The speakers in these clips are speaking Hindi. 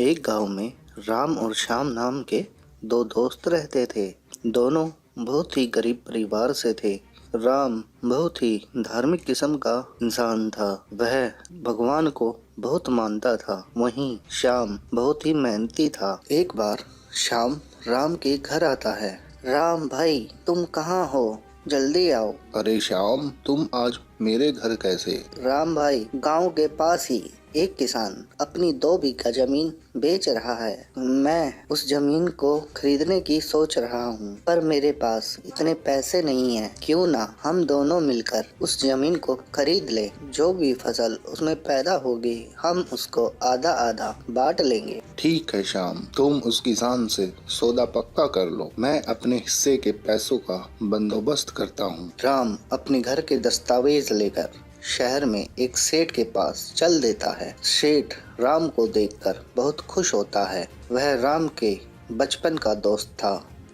एक गांव में राम और श्याम नाम के दो दोस्त रहते थे। दोनों बहुत ही गरीब परिवार से थे। राम बहुत ही धार्मिक किस्म का इंसान था। वह भगवान को बहुत मानता था। वहीं श्याम बहुत ही मेहनती था। एक बार श्याम राम के घर आता है। राम भाई, तुम कहाँ हो? जल्दी आओ। अरे श्याम, तुम आज मेरे घर कैसे? राम भाई, गांव के पास ही एक किसान अपनी 2 बीघा जमीन बेच रहा है। मैं उस जमीन को खरीदने की सोच रहा हूँ, पर मेरे पास इतने पैसे नहीं हैं। क्यों ना हम दोनों मिलकर उस जमीन को खरीद लें। जो भी फसल उसमें पैदा होगी, हम उसको आधा आधा बांट लेंगे। ठीक है श्याम, तुम उस किसान से सौदा पक्का कर लो। मैं अपने हिस्से के पैसों का बंदोबस्त करता हूँ। राम अपने घर के दस्तावेज लेकर शहर में एक सेठ के पास चल देता है। सेठ राम को देखकर बहुत खुश होता है। वह राम के बचपन का दोस्त था।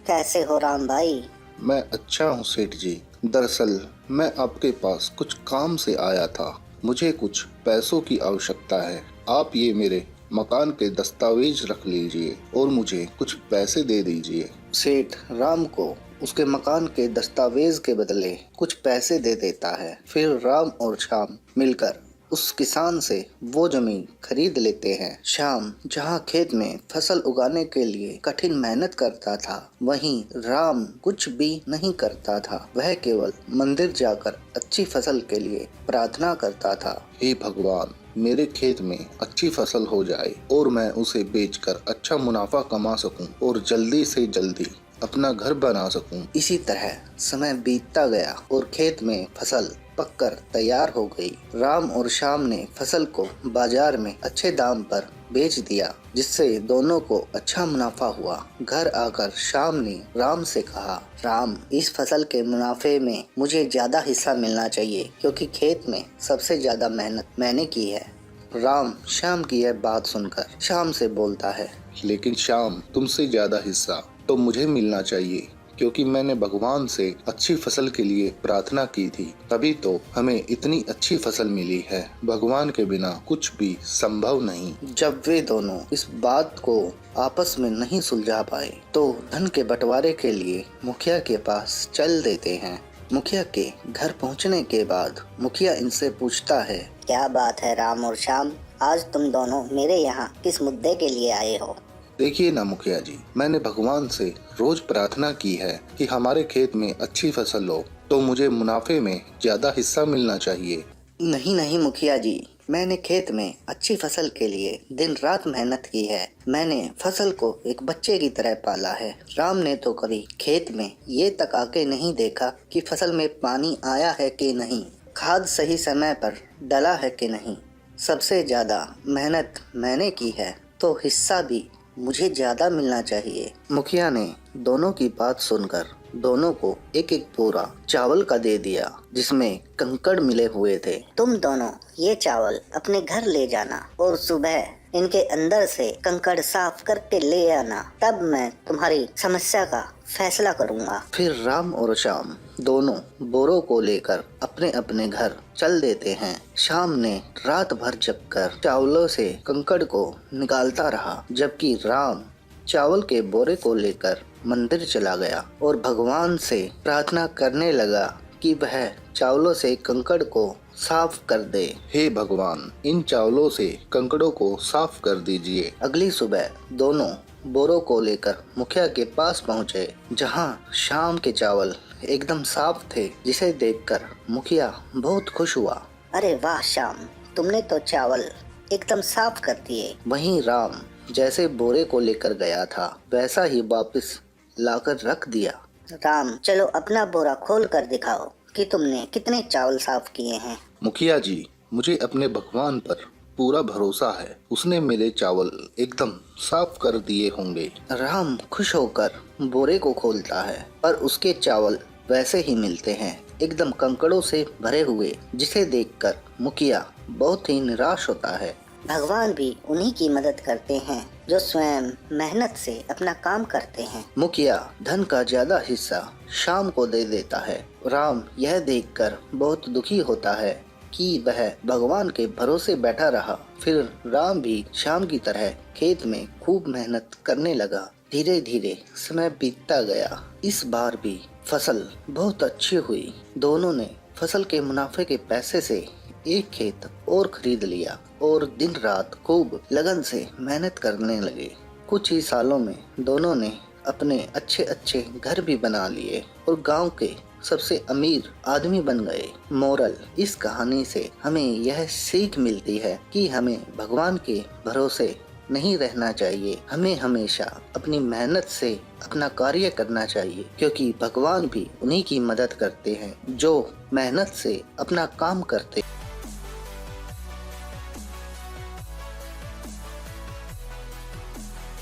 कैसे हो राम भाई? मैं अच्छा हूँ सेठ जी। दरअसल मैं आपके पास कुछ काम से आया था। मुझे कुछ पैसों की आवश्यकता है। आप ये मेरे मकान के दस्तावेज रख लीजिए और मुझे कुछ पैसे दे दीजिए। सेठ राम को उसके मकान के दस्तावेज के बदले कुछ पैसे दे देता है। फिर राम और श्याम मिलकर उस किसान से वो जमीन खरीद लेते हैं। श्याम जहाँ खेत में फसल उगाने के लिए कठिन मेहनत करता था, वहीं राम कुछ भी नहीं करता था। वह केवल मंदिर जाकर अच्छी फसल के लिए प्रार्थना करता था। हे भगवान, मेरे खेत में अच्छी फसल हो जाए और मैं उसे बेचकर अच्छा मुनाफा कमा सकूं और जल्दी से जल्दी अपना घर बना सकूं। इसी तरह समय बीतता गया और खेत में फसल पककर तैयार हो गई। राम और श्याम ने फसल को बाजार में अच्छे दाम पर बेच दिया, जिससे दोनों को अच्छा मुनाफा हुआ। घर आकर श्याम ने राम से कहा, राम, इस फसल के मुनाफे में मुझे ज्यादा हिस्सा मिलना चाहिए, क्योंकि खेत में सबसे ज्यादा मेहनत मैंने की है। राम श्याम की यह बात सुनकर श्याम से बोलता है, लेकिन श्याम, तुमसे ज्यादा हिस्सा तो मुझे मिलना चाहिए, क्योंकि मैंने भगवान से अच्छी फसल के लिए प्रार्थना की थी, तभी तो हमें इतनी अच्छी फसल मिली है। भगवान के बिना कुछ भी संभव नहीं। जब वे दोनों इस बात को आपस में नहीं सुलझा पाए, तो धन के बंटवारे के लिए मुखिया के पास चल देते हैं। मुखिया के घर पहुंचने के बाद मुखिया इनसे पूछता है, क्या बात है राम और श्याम, आज तुम दोनों मेरे यहाँ किस मुद्दे के लिए आए हो? देखिए ना मुखिया जी, मैंने भगवान से रोज प्रार्थना की है कि हमारे खेत में अच्छी फसल हो, तो मुझे मुनाफे में ज्यादा हिस्सा मिलना चाहिए। नहीं मुखिया जी, मैंने खेत में अच्छी फसल के लिए दिन रात मेहनत की है। मैंने फसल को एक बच्चे की तरह पाला है। राम ने तो कभी खेत में ये तक आके नहीं देखा कि फसल में पानी आया है कि नहीं, खाद सही समय पर डला है कि नहीं। सबसे ज्यादा मेहनत मैंने की है, तो हिस्सा भी मुझे ज्यादा मिलना चाहिए। मुखिया ने दोनों की बात सुनकर दोनों को एक एक बोरा चावल का दे दिया, जिसमें कंकड़ मिले हुए थे। तुम दोनों ये चावल अपने घर ले जाना और सुबह इनके अंदर से कंकड़ साफ करके ले आना, तब मैं तुम्हारी समस्या का फैसला करूँगा। फिर राम और श्याम दोनों बोरों को लेकर अपने अपने घर चल देते हैं। श्याम ने रात भर जगकर चावलों से कंकड़ को निकालता रहा, जबकि राम चावल के बोरे को लेकर मंदिर चला गया और भगवान से प्रार्थना करने लगा कि वह चावलों से कंकड़ को साफ कर दे। हे भगवान, इन चावलों से कंकड़ों को साफ कर दीजिए। अगली सुबह दोनों बोरों को लेकर मुखिया के पास पहुँचे, जहाँ शाम के चावल एकदम साफ थे, जिसे देखकर मुखिया बहुत खुश हुआ। अरे वाह श्याम, तुमने तो चावल एकदम साफ कर दिए। वहीं राम जैसे बोरे को लेकर गया था, वैसा ही वापस लाकर रख दिया। राम, चलो अपना बोरा खोल कर दिखाओ कि तुमने कितने चावल साफ किए हैं। मुखिया जी, मुझे अपने भगवान पर पूरा भरोसा है, उसने मेरे चावल एकदम साफ कर दिए होंगे। राम खुश होकर बोरे को खोलता है, पर उसके चावल वैसे ही मिलते हैं, एकदम कंकड़ों से भरे हुए, जिसे देखकर मुखिया बहुत ही निराश होता है। भगवान भी उन्हीं की मदद करते हैं जो स्वयं मेहनत से अपना काम करते हैं। मुखिया धन का ज्यादा हिस्सा शाम को दे देता है। राम यह देखकर बहुत दुखी होता है। कि वह भगवान के भरोसे बैठा रहा। फिर राम भी शाम की तरह खेत में खूब मेहनत करने लगा। धीरे धीरे समय बीतता गया। इस बार भी फसल बहुत अच्छी हुई। दोनों ने फसल के मुनाफे के पैसे से एक खेत और खरीद लिया और दिन रात खूब लगन से मेहनत करने लगे। कुछ ही सालों में दोनों ने अपने अच्छे अच्छे घर भी बना लिए और गांव के सबसे अमीर आदमी बन गए। मोरल, इस कहानी से हमें यह सीख मिलती है कि हमें भगवान के भरोसे नहीं रहना चाहिए। हमें हमेशा अपनी मेहनत से अपना कार्य करना चाहिए, क्योंकि भगवान भी उन्हीं की मदद करते हैं जो मेहनत से अपना काम करते हैं।